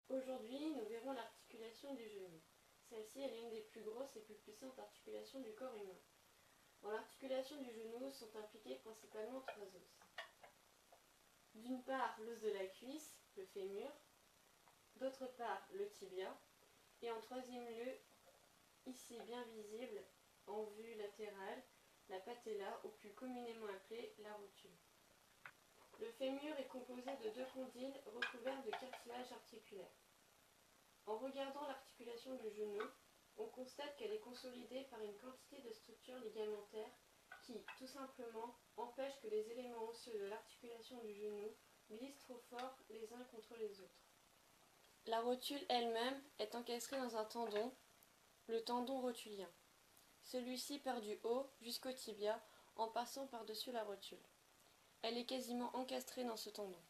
Aujourd'hui, nous verrons l'articulation du genou. Celle-ci est l'une des plus grosses et plus puissantes articulations du corps humain. Dans l'articulation du genou sont impliqués principalement trois os. D'une part, l'os de la cuisse, le fémur, d'autre part, le tibia, et en troisième lieu, ici bien visible, en vue latérale, la patella, ou plus communément appelée la rotule. Le fémur est composé de deux condyles recouverts de cartilage articulaire. En regardant l'articulation du genou, on constate qu'elle est consolidée par une quantité de structures ligamentaires qui, tout simplement, empêchent que les éléments osseux de l'articulation du genou glissent trop fort les uns contre les autres. La rotule elle-même est encastrée dans un tendon, le tendon rotulien. Celui-ci part du haut jusqu'au tibia en passant par-dessus la rotule. Elle est quasiment encastrée dans ce tendon.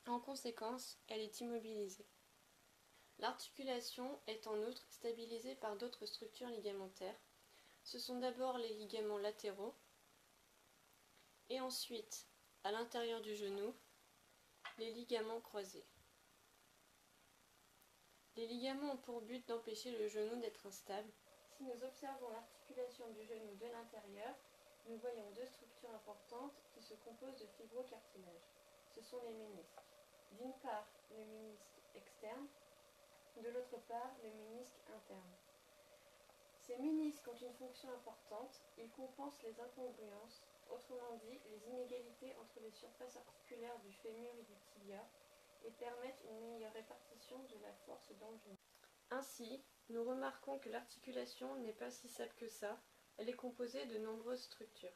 En conséquence, elle est immobilisée. L'articulation est en outre stabilisée par d'autres structures ligamentaires. Ce sont d'abord les ligaments latéraux et ensuite, à l'intérieur du genou, les ligaments croisés. Les ligaments ont pour but d'empêcher le genou d'être instable. Si nous observons l'articulation du genou de l'intérieur, nous voyons deux structures importantes qui se composent de fibrocartilage. Ce sont les ménisques. D'une part, le ménisque externe, de l'autre part, le ménisque interne. Ces ménisques ont une fonction importante, ils compensent les incongruences, autrement dit les inégalités entre les surfaces articulaires du fémur et du tibia, et permettent une meilleure répartition de la force dans le genou. Ainsi, nous remarquons que l'articulation n'est pas si simple que ça, elle est composée de nombreuses structures.